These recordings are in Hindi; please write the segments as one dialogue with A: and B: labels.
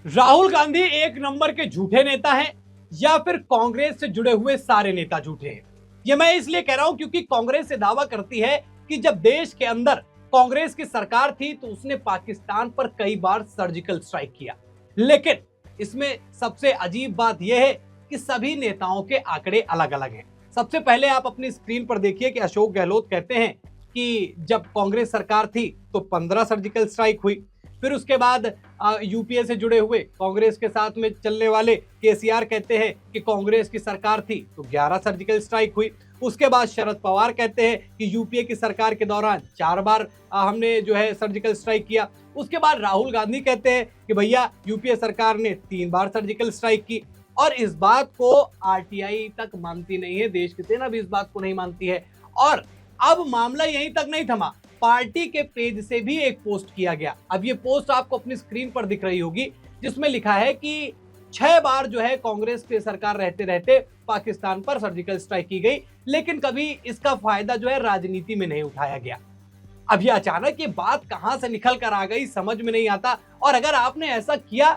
A: राहुल गांधी एक नंबर के झूठे नेता हैं या फिर कांग्रेस से जुड़े हुए सारे नेता झूठे हैं? ये मैं इसलिए कह रहा हूं क्योंकि कांग्रेस से दावा करती है कि जब देश के अंदर कांग्रेस की सरकार थी तो उसने पाकिस्तान पर कई बार सर्जिकल स्ट्राइक किया। लेकिन इसमें सबसे अजीब बात यह है कि सभी नेताओं के आंकड़े अलग अलग हैं। सबसे पहले आप अपनी स्क्रीन पर देखिए कि अशोक गहलोत कहते हैं कि जब कांग्रेस सरकार थी तो 15 सर्जिकल स्ट्राइक हुई। फिर उसके बाद यूपीए से जुड़े हुए कांग्रेस के साथ में चलने वाले केसीआर कहते हैं कि कांग्रेस की सरकार थी तो 11 सर्जिकल स्ट्राइक हुई। उसके बाद शरद पवार कहते हैं कि यूपीए की सरकार के दौरान 4 बार हमने जो है सर्जिकल स्ट्राइक किया। उसके बाद राहुल गांधी कहते हैं कि भैया यूपीए सरकार ने 3 बार सर्जिकल स्ट्राइक की। और इस बात को आरटीआई तक मानती नहीं है, देश की सेना भी इस बात को नहीं मानती है। और अब मामला यहीं तक नहीं थमा, पार्टी के पेज से भी एक पोस्ट किया गया। अब ये पोस्ट आपको अपनी स्क्रीन पर दिख रही होगी, जिसमें लिखा है कि 6 बार जो है कांग्रेस की सरकार रहते रहते पाकिस्तान पर सर्जिकल स्ट्राइक की गई, लेकिन कभी इसका फायदा जो है राजनीति में नहीं उठाया गया। अब ये अचानक ये बात कहां से निकल कर आ गई समझ में नहीं आता। और अगर आपने ऐसा किया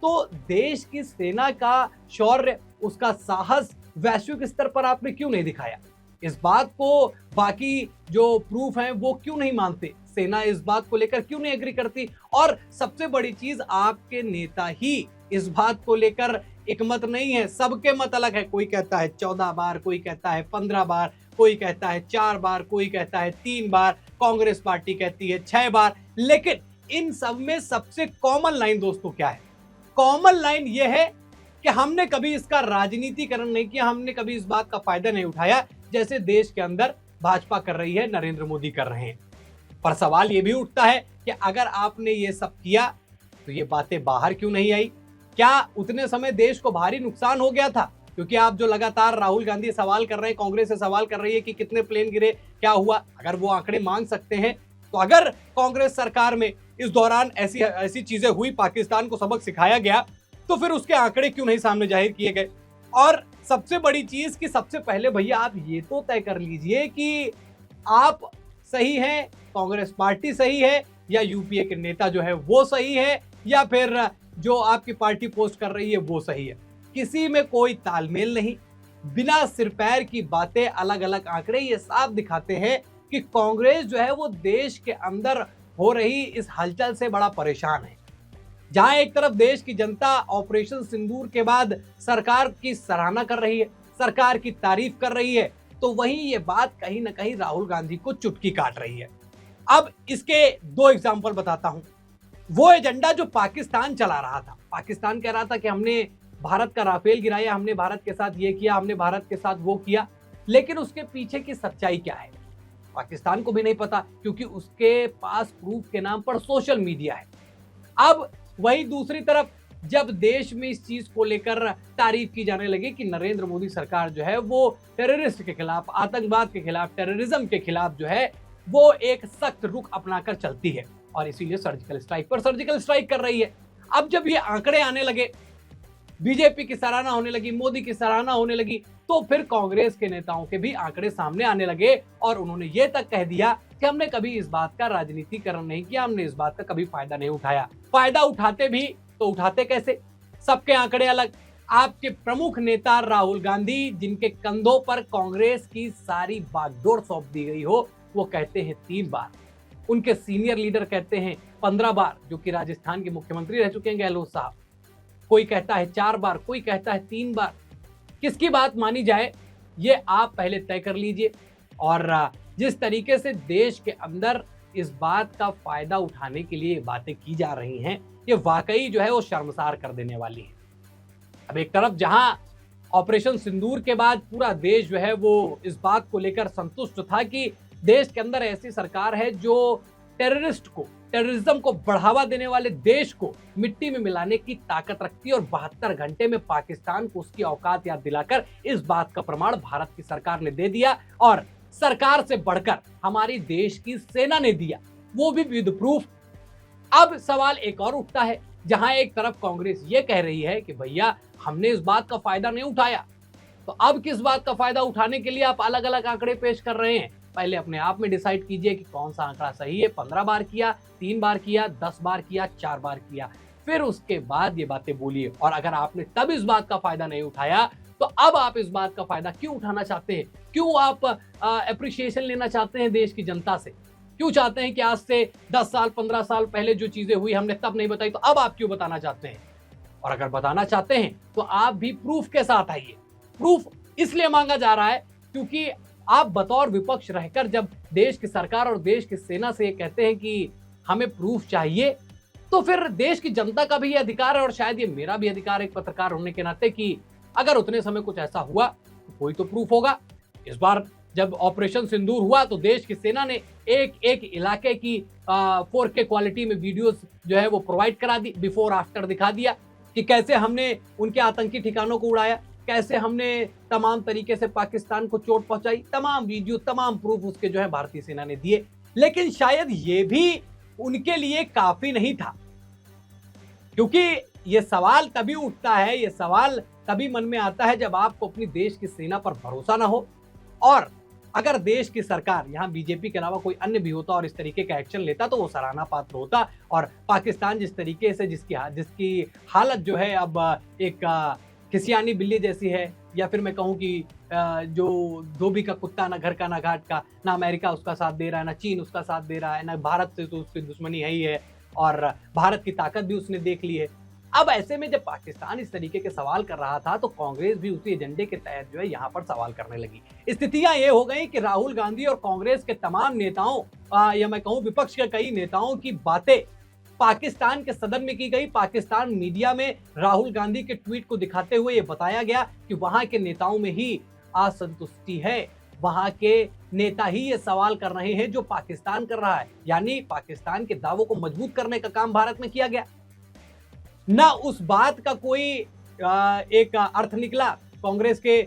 A: तो देश की सेना का शौर्य, उसका साहस वैश्विक स्तर पर आपने क्यों नहीं दिखाया? इस बात को बाकी जो प्रूफ हैं वो क्यों नहीं मानते? सेना इस बात को लेकर क्यों नहीं एग्री करती? और सबसे बड़ी चीज, आपके नेता ही इस बात को लेकर एक मत नहीं है, सबके मत अलग है। कोई कहता है 14 बार, कोई कहता है 15 बार, कोई कहता है 4 बार, कोई कहता है 3 बार, कांग्रेस पार्टी कहती है 6 बार। लेकिन इन सब में सबसे कॉमन लाइन दोस्तों क्या है? कॉमन लाइन यह है कि हमने कभी इसका राजनीतिकरण नहीं किया, हमने कभी इस बात का फायदा नहीं उठाया जैसे देश के अंदर भाजपा कर रही है, नरेंद्र मोदी कर रहे हैं। पर सवाल यह भी उठता है कि अगर आपने ये सब किया तो ये बातें बाहर क्यों नहीं आई? क्या उतने समय देश को भारी नुकसान हो गया था? क्योंकि आप जो लगातार राहुल गांधी सवाल कर रहे हैं, कांग्रेस से सवाल कर रही है कि कितने प्लेन गिरे, क्या हुआ, अगर वो आंकड़े मांग सकते हैं तो अगर कांग्रेस सरकार में इस दौरान ऐसी चीजें हुई, पाकिस्तान को सबक सिखाया गया, तो फिर उसके आंकड़े क्यों नहीं सामने जाहिर किए गए? और सबसे बड़ी चीज कि सबसे पहले भैया आप ये तो तय कर लीजिए कि आप सही हैं, कांग्रेस पार्टी सही है, या यूपीए के नेता जो है वो सही है, या फिर जो आपकी पार्टी पोस्ट कर रही है वो सही है। किसी में कोई तालमेल नहीं, बिना सिर पैर की बातें, अलग अलग आंकड़े ये साफ दिखाते हैं कि कांग्रेस जो है वो देश के अंदर हो रही इस हलचल से बड़ा परेशान है। जहां एक तरफ देश की जनता ऑपरेशन सिंदूर के बाद सरकार की सराहना कर रही है, सरकार की तारीफ कर रही है, तो वहीं ये बात कहीं ना कहीं राहुल गांधी को चुटकी काट रही है। अब इसके 2 एग्जाम्पल बताता हूं। वो एजेंडा जो पाकिस्तान चला रहा था, पाकिस्तान कह रहा था कि हमने भारत का राफेल गिराया, हमने भारत के साथ ये किया, हमने भारत के साथ वो किया, लेकिन उसके पीछे की सच्चाई क्या है पाकिस्तान को भी नहीं पता, क्योंकि उसके पास प्रूफ के नाम पर सोशल मीडिया है। अब वही दूसरी तरफ जब देश में इस चीज को लेकर तारीफ की जाने लगी कि नरेंद्र मोदी सरकार जो है वो टेररिस्ट के खिलाफ, आतंकवाद के खिलाफ, टेररिज्म के खिलाफ जो है वो एक सख्त रुख अपनाकर चलती है और इसीलिए सर्जिकल स्ट्राइक पर सर्जिकल स्ट्राइक कर रही है। अब जब ये आंकड़े आने लगे, बीजेपी की सराहना होने लगी, मोदी की सराहना होने लगी, तो फिर कांग्रेस के नेताओं के भी आंकड़े सामने आने लगे और उन्होंने ये तक कह दिया कि हमने कभी इस बात का राजनीतिकरण नहीं किया, हमने इस बात का कभी फायदा नहीं उठाया। फायदा उठाते भी तो उठाते कैसे? सबके आंकड़े अलग। आपके प्रमुख नेता राहुल गांधी, जिनके कंधों पर कांग्रेस की सारी बागडोर सौंप दी गई हो, वो कहते हैं 3 बार। उनके सीनियर लीडर कहते हैं 15 बार, जो कि राजस्थान के मुख्यमंत्री रह चुके हैं गहलोत साहब। कोई कहता है 4 बार, कोई कहता है 3 बार। किसकी बात मानी जाए ये आप पहले तय कर लीजिए। और जिस तरीके से देश के अंदर इस बात का फायदा उठाने के लिए बातें की जा रही हैं, ये वाकई जो है वो शर्मसार कर देने वाली है। अब एक तरफ जहां ऑपरेशन सिंदूर के बाद पूरा देश जो है वो इस बात को लेकर संतुष्ट था कि देश के अंदर ऐसी सरकार है जो टेररिज्म को बढ़ावा देने वाले देश को मिट्टी में मिलाने की ताकत रखती है, और 72 घंटे में पाकिस्तान को उसकी औकात याद दिलाकर इस बात का प्रमाण भारत की सरकार ने दे दिया, और सरकार से बढ़कर हमारी देश की सेना ने दिया, वो भी विद प्रूफ। अब सवाल एक और उठता है, जहां एक तरफ कांग्रेस ये कह रही है कि भैया हमने इस बात का फायदा नहीं उठाया, तो अब किस बात का फायदा उठाने के लिए आप अलग अलग आंकड़े पेश कर रहे हैं? पहले अपने आप में डिसाइड कीजिए कि कौन सा आंकड़ा सही है। 15 बार किया, 3 बार किया, 10 बार किया, 4 बार किया। फिर उसके बाद ये बातें बोलिए। और अगर आपने तब इस बात का फायदा नहीं उठाया तो अब आप इस बात का फायदा क्यों उठाना चाहते हैं? क्यों आप एप्रिसिएशन लेना चाहते हैं देश की जनता से? क्यों चाहते हैं कि आज से 10 साल 15 साल पहले जो चीजें हुई हमने तब नहीं बताई, तो अब आप क्यों बताना चाहते हैं? और अगर बताना चाहते हैं तो आप भी प्रूफ के साथ आइए। प्रूफ इसलिए मांगा जा रहा है क्योंकि आप बतौर विपक्ष रहकर जब देश की सरकार और देश की सेना से ये कहते हैं कि हमें प्रूफ चाहिए, तो फिर देश की जनता का भी ये अधिकार है और शायद ये मेरा भी अधिकार है एक पत्रकार होने के नाते कि अगर उतने समय कुछ ऐसा हुआ तो कोई तो प्रूफ होगा। इस बार जब ऑपरेशन सिंदूर हुआ तो देश की सेना ने एक एक इलाके की 4K क्वालिटी में वीडियोस जो है वो प्रोवाइड करा दी, बिफोर आफ्टर दिखा दिया कि कैसे हमने उनके आतंकी ठिकानों को उड़ाया, कैसे हमने तमाम तरीके से पाकिस्तान को चोट पहुंचाई। तमाम वीडियो, तमाम प्रूफ उसके जो है भारतीय सेना ने दिए। लेकिन शायद ये भी उनके लिए काफी नहीं था, क्योंकि ये सवाल तभी उठता है, ये सवाल तभी मन में आता है जब आपको अपनी देश की सेना पर भरोसा ना हो। और अगर देश की सरकार, यहाँ बीजेपी के अलावा कोई अन्य भी होता और इस तरीके का एक्शन लेता तो वो सराहना पात्र होता। और पाकिस्तान जिस तरीके से जिसकी हालत जो है अब एक खिसियानी बिल्ली जैसी है, या फिर मैं कहूँ कि जो धोबी का कुत्ता, ना घर का ना घाट का, ना अमेरिका उसका साथ दे रहा है, ना चीन उसका साथ दे रहा है, ना भारत से तो उसकी दुश्मनी है ही है, और भारत की ताकत भी उसने देख ली है। अब ऐसे में जब पाकिस्तान इस तरीके के सवाल कर रहा था तो कांग्रेस भी उसी एजेंडे के तहत जो है यहाँ पर सवाल करने लगी। स्थितियां ये हो गई कि राहुल गांधी और कांग्रेस के तमाम नेताओं या मैं कहूँ विपक्ष के कई नेताओं की बातें पाकिस्तान के सदन में की गई। पाकिस्तान मीडिया में राहुल गांधी के ट्वीट को दिखाते हुए ये बताया गया कि वहां के नेताओं में ही असंतुष्टि है, वहां के नेता ही ये सवाल कर रहे हैं जो पाकिस्तान कर रहा है। यानी पाकिस्तान के दावों को मजबूत करने का काम भारत में किया गया, ना उस बात का कोई एक अर्थ निकला कांग्रेस के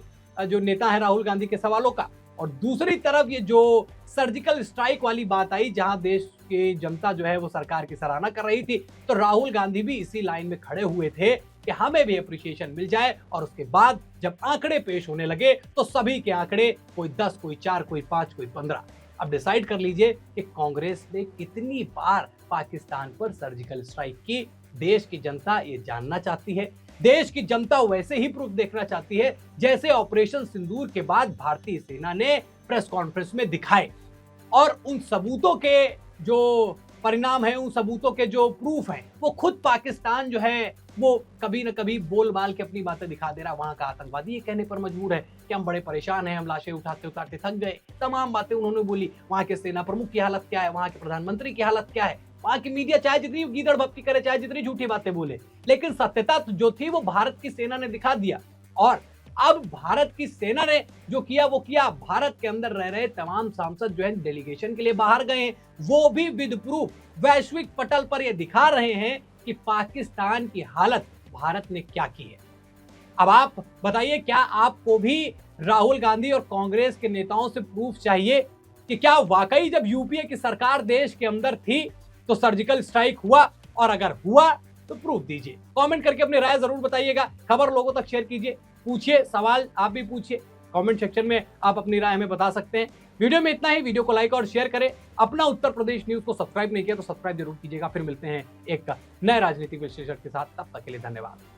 A: जो नेता है राहुल गांधी के सवालों का। और दूसरी तरफ ये जो सर्जिकल स्ट्राइक वाली बात आई, जहां देश की जनता जो है वो सरकार की सराहना कर रही थी, तो राहुल गांधी भी इसी लाइन में खड़े हुए थे कि हमें भी अप्रिसिएशन मिल जाए। और उसके बाद जब आंकड़े पेश होने लगे तो सभी के आंकड़े, कोई 10, कोई 4, कोई 5, कोई 15। अब डिसाइड कर लीजिए कि कांग्रेस ने कितनी बार पाकिस्तान पर सर्जिकल स्ट्राइक की। देश की जनता ये जानना चाहती है। देश की जनता वैसे ही प्रूफ देखना चाहती है जैसे ऑपरेशन सिंदूर के बाद भारतीय सेना ने प्रेस कॉन्फ्रेंस में दिखाए। और उन सबूतों के जो परिणाम है, उन सबूतों के जो प्रूफ हैं, वो खुद पाकिस्तान जो है वो कभी न कभी बोल बाल के अपनी बातें दिखा दे रहा। वहां का आतंकवादी ये कहने पर मजबूर है कि हम बड़े परेशान हैं, हम लाशें उठाते उठाते थक गए। तमाम बातें उन्होंने बोली। वहां के सेना प्रमुख की हालत क्या है, वहां के प्रधानमंत्री की हालत क्या है, वहां की मीडिया चाहे जितनी गीदड़ भक्ति करे, चाहे जितनी झूठी बातें बोले, लेकिन सत्यता जो थी वो भारत की सेना ने दिखा दिया। और अब भारत की सेना ने जो किया वो किया। भारत के अंदर रह रहे तमाम सांसद जो है डेलीगेशन के लिए बाहर गए हैं, वो भी विद प्रूफ वैश्विक पटल पर ये दिखा रहे हैं कि पाकिस्तान की हालत भारत ने क्या की है। अब आप बताइए, क्या आपको भी राहुल गांधी और कांग्रेस के नेताओं से प्रूफ चाहिए कि क्या वाकई जब यूपीए की सरकार देश के अंदर थी तो सर्जिकल स्ट्राइक हुआ? और अगर हुआ तो प्रूफ दीजिए। कमेंट करके अपनी राय जरूर बताइएगा। खबर लोगों तक शेयर कीजिए, पूछिए सवाल, आप भी पूछिए। कमेंट सेक्शन में आप अपनी राय हमें बता सकते हैं। वीडियो में इतना ही। वीडियो को लाइक और शेयर करें। अपना उत्तर प्रदेश न्यूज को सब्सक्राइब नहीं किया तो सब्सक्राइब जरूर कीजिएगा। फिर मिलते हैं एक नए राजनीतिक विश्लेषण के साथ, तब तक के लिए धन्यवाद।